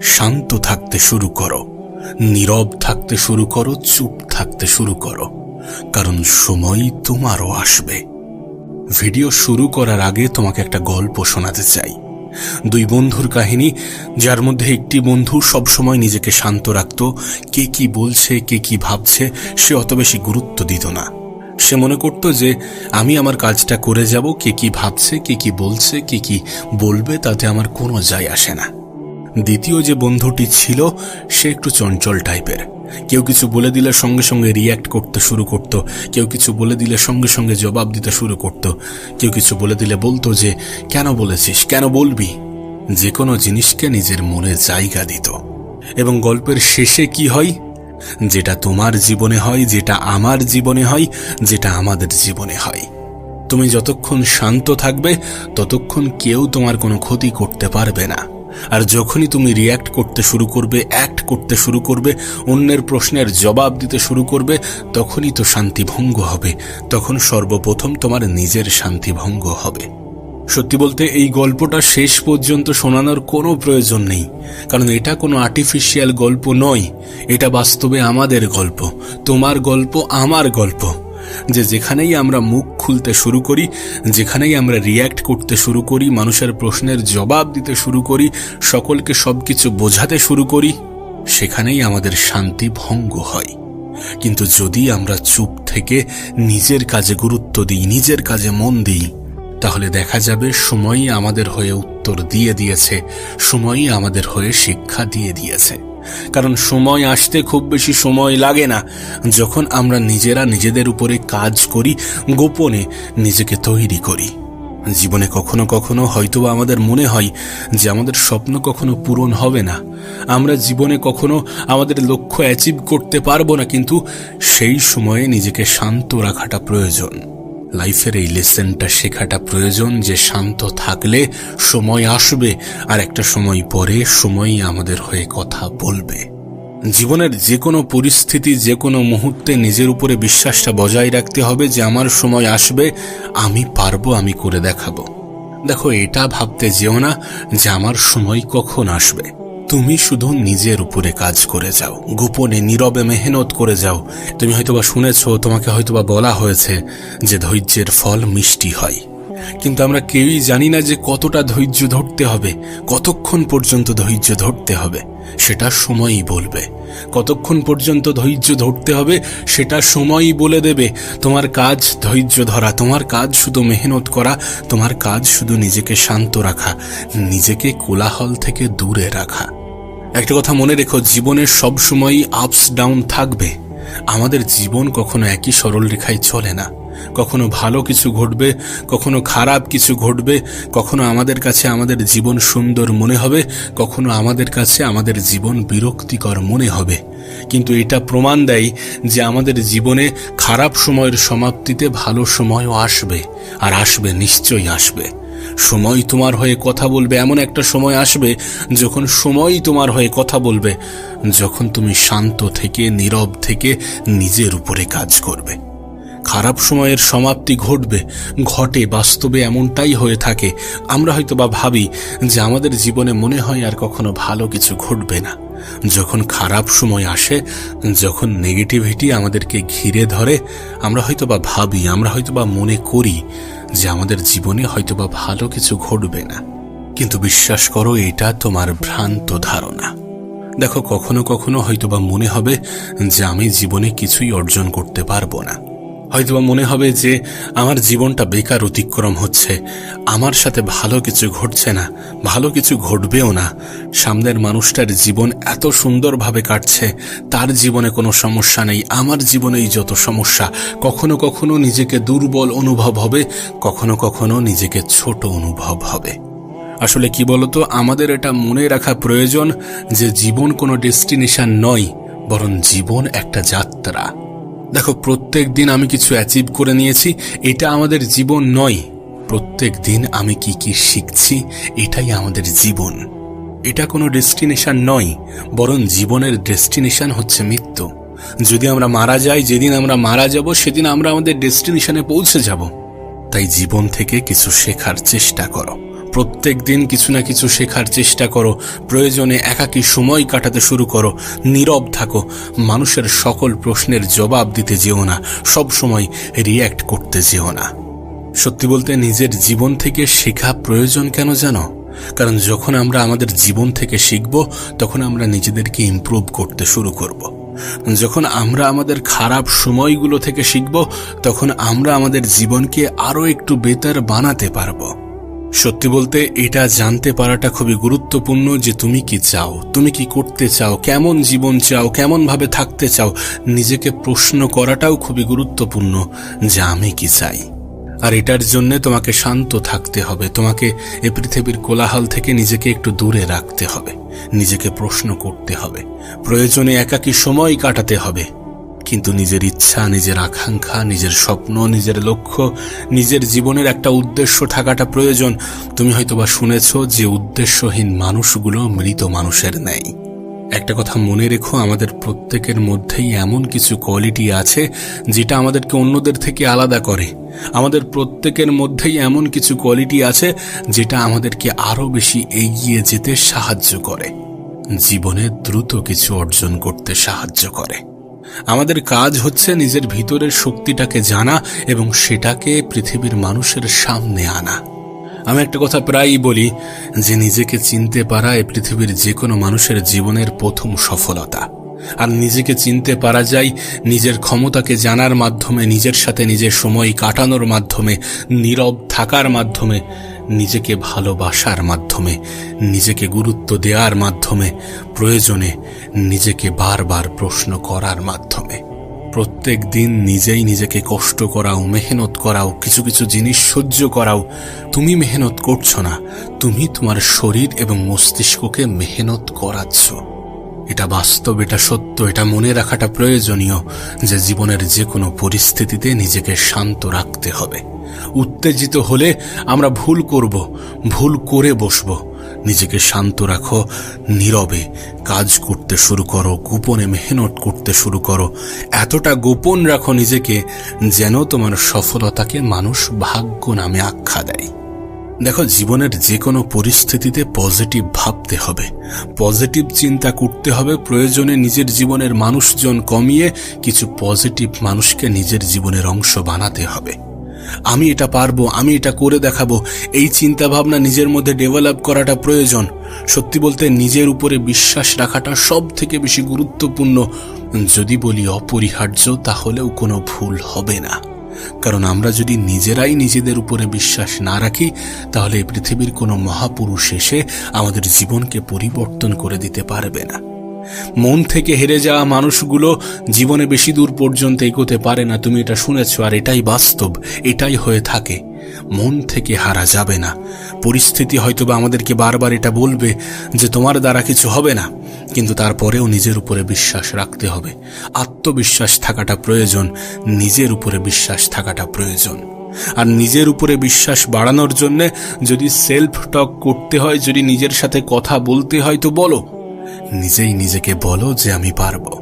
শান্ত থাকতে শুরু করো, নীরব থাকতে শুরু করো, চুপ থাকতে শুরু করো, কারণ সময় তোমারও আসবে। ভিডিও শুরু করার আগে তোমাকে একটা গল্প শোনাতে চাই। দুই বন্ধুর কাহিনী, যার মধ্যে একটি বন্ধু সবসময় নিজেকে শান্ত রাখত। কে কি বলছে, কে কি ভাবছে সে অত বেশি গুরুত্ব দিত না। সে মনে করত যে আমি আমার কাজটা করে যাব, কে কি ভাবছে, কে কি বলছে, কে কি বলবে তাতে আমার কোনো যায় আসে না। দ্বিতীয় যে বন্ধুটি ছিল সে একটু চঞ্চল টাইপের। কেউ কিছু বলে দিলে সঙ্গে সঙ্গে রিয়্যাক্ট করতে শুরু করত, কেউ কিছু বলে দিলে সঙ্গে সঙ্গে জবাব দিতে শুরু করত, কেউ কিছু বলে দিলে বলতো যে কেন বলেছিস, কেন বলবি। যে কোনো জিনিসকে নিজের মনে জায়গা দিত। এবং গল্পের শেষে কি হয়, যেটা তোমার জীবনে হয়, যেটা আমার জীবনে হয়, যেটা আমাদের জীবনে হয়, তুমি যতক্ষণ শান্ত থাকবে ততক্ষণ কেউ তোমার কোনো ক্ষতি করতে পারবে না। আর যখনই তুমি রিয়্যাক্ট করতে শুরু করবে, অ্যাক্ট করতে শুরু করবে, অন্যের প্রশ্নের জবাব দিতে শুরু করবে, তখনই তো শান্তি ভঙ্গ হবে। তখন সর্বপ্রথম তোমার নিজের শান্তি ভঙ্গ হবে। সত্যি বলতে এই গল্পটা শেষ পর্যন্ত শোনানোর কোনো প্রয়োজন নেই, কারণ এটা কোনো আর্টিফিশিয়াল গল্প নয়। এটা বাস্তবে আমাদের গল্প, তোমার গল্প, আমার গল্প। যেখানেই আমরা মুখ খুলতে শুরু করি, যেখানেই আমরা রিয়্যাক্ট করতে শুরু করি, মানুষের প্রশ্নের জবাব দিতে শুরু করি, সকলকে সবকিছু বোঝাতে শুরু করি, সেখানেই আমাদের শান্তি ভঙ্গ হয়। কিন্তু যদি আমরা চুপ থেকে নিজের কাজে গুরুত্ব দিই, নিজের কাজে মন দিই, তাহলে দেখা যাবে সময়ই আমাদের হয়ে উত্তর দিয়ে দিয়েছে, সময়ই আমাদের হয়ে শিক্ষা দিয়ে দিয়েছে। কারণ সময় আসতে খুব বেশি সময় লাগে না, যখন আমরা নিজেরা নিজেদের উপরে কাজ করি, গোপনে নিজেকে তৈরি করি। জীবনে কখনো কখনো হয়তো আমাদের মনে হয় যে আমাদের স্বপ্ন কখনো পূরণ হবে না, আমরা জীবনে কখনো আমাদের লক্ষ্য অ্যাচিভ করতে পারবো না, কিন্তু সেই সময়ে নিজেকে শান্ত রাখাটা প্রয়োজন। লাইফের এই লেসনটা শেখাটা প্রয়োজন যে শান্ত থাকলে সময় আসবে, আর একটা সময় পরে সময়ই আমাদের হয়ে কথা বলবে। জীবনের যে কোনো পরিস্থিতি, যে কোনো মুহূর্তে নিজের উপরে বিশ্বাসটা বজায় রাখতে হবে যে আমার সময় আসবে, আমি পারবো, আমি করে দেখাবো। দেখো, এটা ভাবতে যেও না যে আমার সময় কখন আসবে। তুমি শুধু নিজের উপরে কাজ করে যাও, গোপনে নীরবে মেহনত করে যাও। তুমি হয়তোবা শুনেছো, তোমাকে হয়তোবা বলা হয়েছে যে ধৈর্যের ফল মিষ্টি হয়, কিন্তু আমরা কেউই জানি না যে কতটা ধৈর্য ধরতে হবে, কতক্ষণ পর্যন্ত ধৈর্য ধরতে হবে সেটা সময়ই বলবে। কতক্ষণ পর্যন্ত ধৈর্য ধরতে হবে সেটা সময়ই বলে দেবে। তোমার কাজ ধৈর্য ধরা, তোমার কাজ শুধু মেহনত করা, তোমার কাজ শুধু নিজেকে শান্ত রাখা, নিজেকে কোলাহল থেকে দূরে রাখা। একটা কথা মনে রেখো, জীবনের সব সময়ই আপস ডাউন থাকবে। আমাদের জীবন কখনো একই সরল রেখায় চলে না। কখনো ভালো কিছু ঘটবে, কখনো খারাপ কিছু ঘটবে, কখনো আমাদের কাছে আমাদের জীবন সুন্দর মনে হবে, কখনো আমাদের কাছে আমাদের জীবন বিরক্তিকর মনে হবে। কিন্তু এটা প্রমাণ দেয় যে আমাদের জীবনে খারাপ সময়ের সমাপ্তিতে ভালো সময়ও আসবে, আর আসবে, নিশ্চয়ই আসবে। সময় তোমার হয়ে কথা বলবে, এমন একটা সময় আসবে যখন সময়ই তোমার হয়ে কথা বলবে, যখন তুমি শান্ত থেকে, নীরব থেকে নিজের উপরে কাজ করবে। খারাপ সময়ের সমাপ্তি ঘটবে, ঘটে, বাস্তবে এমনটাই হয়ে থাকে। আমরা হয়তো বা ভাবি যে আমাদের জীবনে মনে হয় আর কখনো ভালো কিছু ঘটবে না। যখন খারাপ সময় আসে, যখন নেগেটিভিটি আমাদেরকে ঘিরে ধরে, আমরা হয়তো বা ভাবি, আমরা হয়তো বা মনে করি যে আমাদের জীবনে হয়তো বা ভালো কিছু ঘটবে না। কিন্তু বিশ্বাস করো, এটা তোমার ভ্রান্ত ধারণা। দেখো, কখনো কখনো হয়তোবা মনে হবে যে আমি জীবনে কিছুই অর্জন করতে পারবো না। হয়তোবা মনে হবে যে আমার জীবনটা বেকার অতিক্রম হচ্ছে, আমার সাথে ভালো কিছু ঘটছে না, ভালো কিছু ঘটবেও না। সামনের মানুষটার জীবন এত সুন্দরভাবে কাটছে, তার জীবনে কোনো সমস্যা নেই, আমার জীবনেই যত সমস্যা। কখনো কখনো নিজেকে দুর্বল অনুভব হবে, কখনো কখনো নিজেকে ছোট অনুভব হবে। আসলে কি বলতো, আমাদের এটা মনে রাখা প্রয়োজন যে জীবন কোনো ডেস্টিনেশন নয়, বরং জীবন একটা যাত্রা। দেখো, প্রত্যেক দিন আমি কিছু অ্যাচিভ করে নিয়েছি, এটা আমাদের জীবন নয়। প্রত্যেক দিন আমি কি কি শিখছি, এটাই আমাদের জীবন। এটা কোনো ডেস্টিনেশন নয়, বরং জীবনের ডেস্টিনেশন হচ্ছে মৃত্যু। যদি আমরা মারা যাই, যেদিন আমরা মারা যাব সেদিন আমরা আমাদের ডেস্টিনেশনে পৌঁছে যাব। তাই জীবন থেকে কিছু শেখার চেষ্টা করো, প্রত্যেক দিন কিছু না কিছু শেখার চেষ্টা করো, প্রয়োজনে একাকী সময় কাটাতে শুরু করো, নীরব থাকো, মানুষের সকল প্রশ্নের জবাব দিতে যেও না, সব সময় রিয়্যাক্ট করতে যেও না। সত্যি বলতে নিজের জীবন থেকে শেখা প্রয়োজন কেন জানো? কারণ যখন আমরা আমাদের জীবন থেকে শিখব, তখন আমরা নিজেদেরকে ইমপ্রুভ করতে শুরু করব। যখন আমরা আমাদের খারাপ সময়গুলো থেকে শিখব, তখন আমরা আমাদের জীবনকে আরো একটু বেটার বানাতে পারবো। সত্যি বলতে এটা জানতে পারাটা খুবই গুরুত্বপূর্ণ যে তুমি কি চাও, তুমি কি করতে চাও, কেমন জীবন চাও, কেমন ভাবে থাকতে চাও। নিজেকে প্রশ্ন করাটাও খুবই গুরুত্বপূর্ণ যে আমি কি চাই। আর এটার জন্য তোমাকে শান্ত থাকতে হবে, তোমাকে এই পৃথিবীর কোলাহল থেকে নিজেকে একটু দূরে রাখতে হবে, নিজেকে প্রশ্ন করতে হবে, প্রয়োজনে একাকী সময় কাটাতে হবে। কিন্তু নিজের ইচ্ছা, নিজের আকাঙ্ক্ষা, নিজের স্বপ্ন, নিজের লক্ষ্য, নিজের জীবনের একটা উদ্দেশ্য থাকাটা প্রয়োজন। তুমি হয়তোবা শুনেছ যে উদ্দেশ্যহীন মানুষগুলো মৃত মানুষের ন্যায়। একটা কথা মনে রেখো, আমাদের প্রত্যেকের মধ্যেই এমন কিছু কোয়ালিটি আছে যেটা আমাদেরকে অন্যদের থেকে আলাদা করে। আমাদের প্রত্যেকের মধ্যেই এমন কিছু কোয়ালিটি আছে যেটা আমাদেরকে আরো বেশি এগিয়ে যেতে সাহায্য করে, জীবনে দ্রুত কিছু অর্জন করতে সাহায্য করে। আমাদের কাজ হচ্ছে নিজের ভিতরের শক্তিটাকে জানা এবং সেটাকে পৃথিবীর মানুষের সামনে আনা। আমি একটা কথা প্রায়ই বলি যে নিজেকে চিনতে পারা এই পৃথিবীর যে কোনো মানুষের জীবনের প্রথম সফলতা। আর নিজেকে চিনতে পারা যায় নিজের ক্ষমতাকে জানার মাধ্যমে, নিজের সাথে নিজের সময় কাটানোর মাধ্যমে, নীরব থাকার মাধ্যমে, নিজেকে ভালোবাসার মাধ্যমে, নিজেকে গুরুত্ব দেওয়ার মাধ্যমে, প্রয়োজনে নিজেকে বারবার প্রশ্ন করার মাধ্যমে। প্রত্যেক দিন নিজেই নিজেকে কষ্ট করাও, মেহনত করাও, কিছু কিছু জিনিস সহ্য করাও। তুমি মেহনত করছো না, তুমি তোমার শরীর এবং মস্তিষ্ককে মেহনত করাচ্ছ। এটা বাস্তব, এটা সত্য, এটা মনে রাখাটা প্রয়োজনীয় যে জীবনের যে কোনো পরিস্থিতিতে নিজেকে শান্ত রাখতে হবে। উত্তেজিত হলে আমরা ভুল করব, ভুল করে বসব। নিজেকে শান্ত রাখো, নীরবে কাজ করতে শুরু করো, গোপনে মেহনত করতে শুরু করো। এতটা গোপন রাখো নিজেকে যেন তোমার সফলতাকে মানুষ ভাগ্য নামে আখ্যা দেয়। দেখো, জীবনের যে কোনো পরিস্থিতিতে পজিটিভ ভাবতে হবে, পজিটিভ চিন্তা করতে হবে। প্রয়োজনে নিজের জীবনের মানুষজন কমিয়ে কিছু পজিটিভ মানুষকে নিজের জীবনের অংশ বানাতে হবে। আমি এটা পারবো, আমি এটা করে দেখাবো, এই চিন্তা ভাবনা নিজের মধ্যে ডেভেলপ করাটা প্রয়োজন। সত্যি বলতে নিজের উপরে বিশ্বাস রাখাটা সব থেকে বেশি গুরুত্বপূর্ণ। যদি বলি অপরিহার্য, তাহলেও কোনো ভুল হবে না। কারণ আমরা যদি নিজেরাই নিজেদের উপরে বিশ্বাস না রাখি, তাহলে পৃথিবীর কোনো মহাপুরুষ এসে আমাদের জীবনকে পরিবর্তন করে দিতে পারবে না। মন থেকে হেরে যাওয়া মানুষগুলো জীবনে বেশি দূর পর্যন্ত এগোতে পারে না। তুমি এটা শুনেছ, আর এটাই বাস্তব, এটাই হয়ে থাকে। মন থেকে হারা যাবে না। পরিস্থিতি হয়তোবা আমাদেরকে বারবার এটা বলবে যে তোমার দ্বারা কিছু হবে না, কিন্তু তারপরেও নিজের উপরে বিশ্বাস রাখতে হবে। আত্মবিশ্বাস থাকাটা প্রয়োজন, নিজের উপরে বিশ্বাস থাকাটা প্রয়োজন। আর নিজের উপরে বিশ্বাস বাড়ানোর জন্য যদি সেলফ টক করতে হয়, যদি নিজের সাথে কথা বলতে হয়, তো বলো। নিজেই নিজেকে বলো যে আমি পারবো।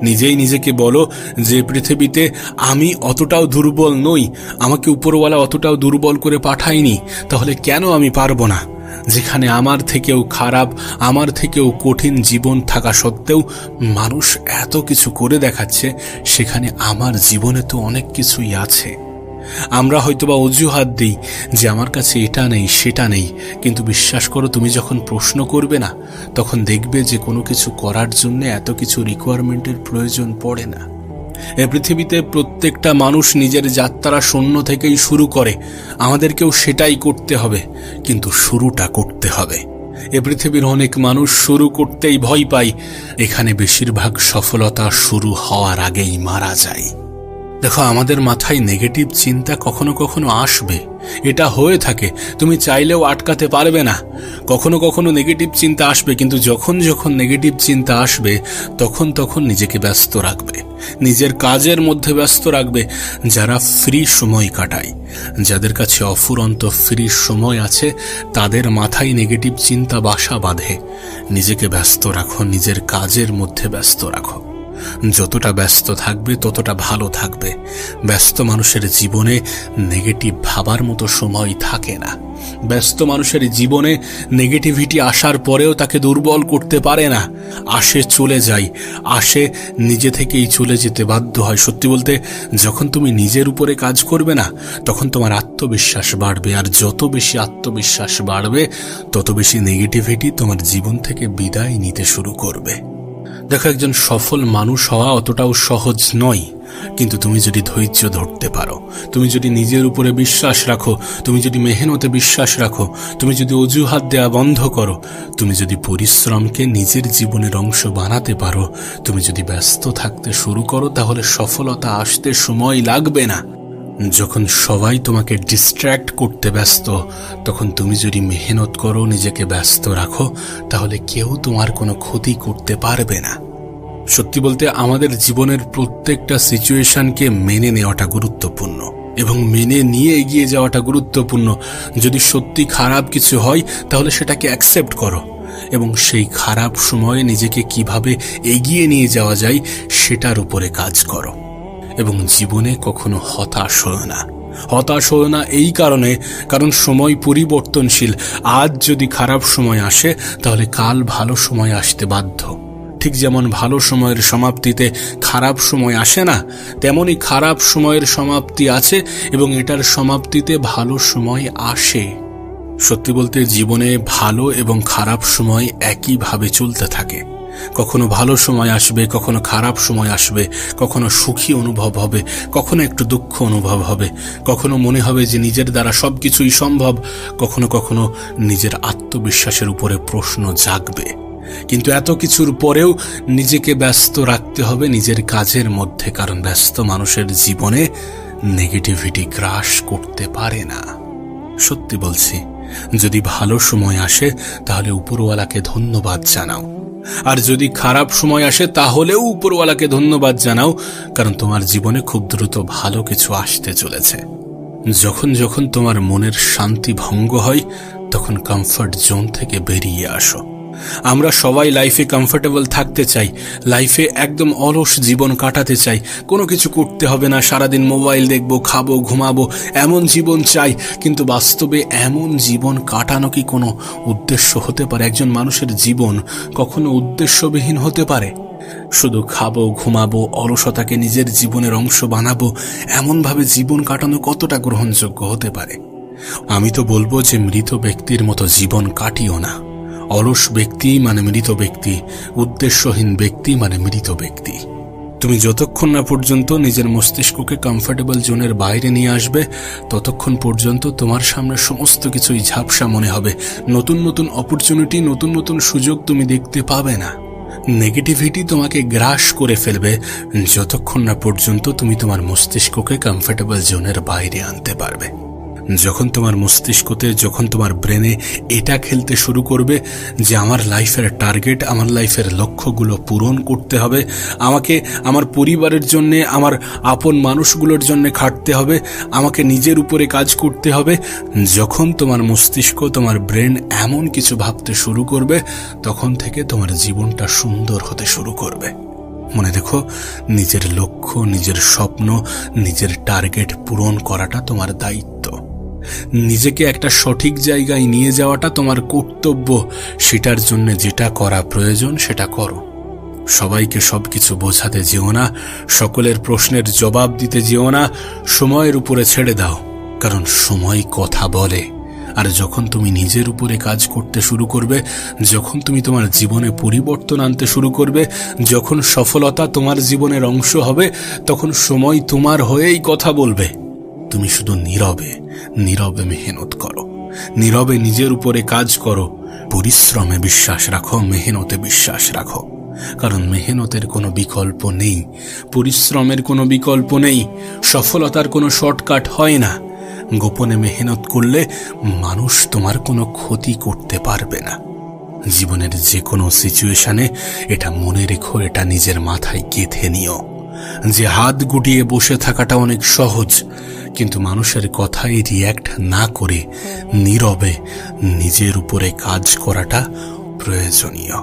নিজেই নিজেকে বলো যে পৃথিবীতে আমি অতটাও দুর্বল নই, আমাকে উপরওয়ালা অতটাও দুর্বল করে পাঠায়নি, তাহলে কেন আমি পারবো না? যেখানে আমার থেকেও খারাপ, আমার থেকেও কঠিন জীবন থাকা সত্ত্বেও মানুষ এত কিছু করে দেখাচ্ছে, সেখানে আমার জীবনে তো অনেক কিছুই আছে। আমরা হয়তোবা অজুহাত দিই যে আমার কাছে এটা নেই, সেটা নেই, কিন্তু বিশ্বাস করো, তুমি যখন প্রশ্ন করবে না, তখন দেখবে যে কোনো কিছু করার জন্য এত কিছু রিকোয়ারমেন্টের প্রয়োজন পড়ে না। এই পৃথিবীতে প্রত্যেকটা মানুষ নিজের যাত্রা শূন্য থেকেই শুরু করে। আমাদেরকেও সেটাই করতে হবে, কিন্তু শুরুটা করতে হবে। এ পৃথিবীর অনেক মানুষ শুরু করতেই ভয় পায়। এখানে বেশিরভাগ সফলতা শুরু হওয়ার আগেই মারা যায়। দেখো, আমাদের মাথায় নেগেটিভ চিন্তা কখনো কখনো আসবে, এটা হয়ে থাকে, তুমি চাইলেও আটকাতে পারবে না। কখনো কখনো নেগেটিভ চিন্তা আসবে, কিন্তু যখন যখন নেগেটিভ চিন্তা আসবে তখন তখন নিজেকে ব্যস্ত রাখবে, নিজের কাজের মধ্যে ব্যস্ত রাখবে। যারা ফ্রি সময় কাটায়, যাদের কাছে অফুরন্ত ফ্রি সময় আছে, তাদের মাথায় নেগেটিভ চিন্তা বাসা বাঁধে। নিজেকে ব্যস্ত রাখো, নিজের কাজের মধ্যে ব্যস্ত রাখো। যতটা ব্যস্ত থাকবে ততটা ভালো থাকবে। ব্যস্ত মানুষের জীবনে নেগেটিভ ভাবার মতো সময় থাকে না। ব্যস্ত মানুষের জীবনে নেগেটিভিটি আসার পরেও তাকে দুর্বল করতে পারে না। আসে চলে যায়, আসে নিজে থেকেই চলে যেতে বাধ্য হয়। সত্যি বলতে, যখন তুমি নিজের উপরে কাজ করবে না, তখন তোমার আত্মবিশ্বাস বাড়বে, আর যত বেশি আত্মবিশ্বাস বাড়বে তত বেশি নেগেটিভিটি তোমার জীবন থেকে বিদায় নিতে শুরু করবে। দেখো, একজন সফল মানুষ হওয়া অতটাও সহজ নয়, কিন্তু তুমি যদি ধৈর্য ধরতে পারো, তুমি যদি নিজের উপরে বিশ্বাস রাখো, তুমি যদি মেহনতে বিশ্বাস রাখো, তুমি যদি অজুহাত দেওয়া বন্ধ করো, তুমি যদি পরিশ্রমকে নিজের জীবনের অংশ বানাতে পারো, তুমি যদি ব্যস্ত থাকতে শুরু করো, তাহলে সফলতা আসতে সময় লাগবে না। যখন সবাই তোমাকে ডিস্ট্র্যাক্ট করতে ব্যস্ত, তখন তুমি যদি মেহনত করো, নিজেকে ব্যস্ত রাখো, তাহলে কেউ তোমার কোনো ক্ষতি করতে পারবে না। সত্যি বলতে, আমাদের জীবনের প্রত্যেকটা সিচুয়েশনকে মেনে নেওয়াটা গুরুত্বপূর্ণ এবং মেনে নিয়ে এগিয়ে যাওয়াটা গুরুত্বপূর্ণ। যদি সত্যি খারাপ কিছু হয়, তাহলে সেটাকে অ্যাকসেপ্ট করো এবং সেই খারাপ সময়ে নিজেকে কিভাবে এগিয়ে নিয়ে যাওয়া যায় সেটার উপরে কাজ করো। এবং জীবনে কখনো হতাশ হও না। হতাশ হও না এই কারণ সময় পরিবর্তনশীল। আজ যদি খারাপ সময় আসে, তাহলে কাল ভালো সময় আসতে বাধ্য। ঠিক যেমন ভালো সময়ের সমাপ্তিতে খারাপ সময় আসে না, তেমনি খারাপ সময়ের সমাপ্তি আছে এবং এটার সমাপ্তিতে ভালো সময় আসে। সত্যি বলতে, জীবনে ভালো এবং খারাপ সময় একইভাবে চলতে থাকে। কখনো ভালো সময় আসবে, কখনো খারাপ সময় আসবে, কখনো সুখী অনুভব হবে, কখনো একটু দুঃখ অনুভব হবে, কখনো মনে হবে যে নিজের দ্বারা সবকিছুই সম্ভব, কখনো কখনো নিজের আত্মবিশ্বাসের উপরে প্রশ্ন জাগবে। কিন্তু এত কিছুর পরেও নিজেকে ব্যস্ত রাখতে হবে নিজের কাজের মধ্যে, কারণ ব্যস্ত মানুষের জীবনে নেগেটিভিটি গ্রাস করতে পারে না। সত্যি বলছি, যদি ভালো সময় আসে তাহলে উপরওয়ালাকে ধন্যবাদ জানাও, আর যদি খারাপ সময় আসে তাহলেও উপরওয়ালাকে ধন্যবাদ জানাও, কারণ তোমার জীবনে খুব দ্রুত ভালো কিছু আসতে চলেছে। যখন যখন তোমার মনের শান্তি ভঙ্গ হয়, তখন কমফর্ট জোন থেকে বেরিয়ে আসো। আমরা সবাই লাইফে কমফোর্টেবল থাকতে চাই, লাইফে একদম অলস জীবন কাটাতে চাই। কোনো কিছু করতে হবে না, সারাদিন মোবাইল দেখবো, খাবো, ঘুমাবো, এমন জীবন চাই। কিন্তু বাস্তবে এমন জীবন কাটানো কি কোনো উদ্দেশ্য হতে পারে? একজন মানুষের জীবন কখনো উদ্দেশ্যবিহীন হতে পারে? শুধু খাবো, ঘুমাবো, অলসতাকে নিজের জীবনের অংশ বানাবো, এমনভাবে জীবন কাটানো কতটা গ্রহণযোগ্য হতে পারে? আমি তো বলবো যে মৃত ব্যক্তির মতো জীবন কাটিও না। অলস ব্যক্তি মানে মৃত ব্যক্তি, উদ্দেশ্যহীন ব্যক্তি মানে মৃত ব্যক্তি। তুমি যতক্ষণ না পর্যন্ত নিজের মস্তিষ্ককে কমফোর্টেবল জোনের বাইরে নিয়ে আসবে, ততক্ষণ পর্যন্ত তোমার সামনে সমস্ত কিছুই ঝাপসা মনে হবে। নতুন নতুন অপরচুনিটি, নতুন নতুন সুযোগ তুমি দেখতে পাবে না। নেগেটিভিটি তোমাকে গ্রাস করে ফেলবে যতক্ষণ না পর্যন্ত তুমি তোমার মস্তিষ্ককে কমফোর্টেবল জোনের বাইরে আনতে পারবে। যখন তোমার মস্তিষ্কতে, যখন তোমার ব্রেনে এটা খেলতে শুরু করবে যে আমার লাইফের টার্গেট, আমার লাইফের লক্ষ্যগুলো পূরণ করতে হবে, আমাকে আমার পরিবারের জন্য, আমার আপন মানুষগুলোর জন্য খাটতে হবে, আমাকে নিজের উপরে কাজ করতে হবে, যখন তোমার মস্তিষ্ক, তোমার ব্রেন এমন কিছু ভাবতে শুরু করবে, তখন থেকে তোমার জীবনটা সুন্দর হতে শুরু করবে। মনে দেখো, নিজের লক্ষ্য, নিজের স্বপ্ন, নিজের টার্গেট পূরণ করাটা তোমার দায়িত্ব। নিজেকে একটা সঠিক জায়গায় নিয়ে যাওয়াটা তোমার কর্তব্য। সেটার জন্য যেটা করা প্রয়োজন সেটা করো। সবাইকে সবকিছু বোঝাতে যেও না, সকলের প্রশ্নের জবাব দিতে যেও না, সময়ের উপরে ছেড়ে দাও, কারণ সময় কথা বলে। আর যখন তুমি নিজের উপরে কাজ করতে শুরু করবে, যখন তুমি তোমার জীবনে পরিবর্তন আনতে শুরু করবে, যখন সফলতা তোমার জীবনের অংশ হবে, তখন সময় তোমার হয়েই কথা বলবে। তুমি শুধু নীরবে নীরবে মেহনত করো, নীরবে নিজের উপরে কাজ করো, পরিশ্রমে বিশ্বাস রাখো, মেহনতে বিশ্বাস রাখো, কারণ মেহনতের কোনো বিকল্প নেই, পরিশ্রমের কোনো বিকল্প নেই, সফলতার কোনো শর্টকাট হয় না। গোপনে মেহনত করলে মানুষ তোমার কোনো ক্ষতি করতে পারবে না। জীবনের যে কোনো সিচুয়েশনে এটা মনে রেখো, এটা নিজের মাথায় গেঁথে নিও যে হাত গুটিয়ে বসে থাকাটা অনেক সহজ, কিন্তু মানুষের কথায় রিয়্যাক্ট না করে নীরবে নিজের উপরে কাজ করাটা প্রয়োজনীয়।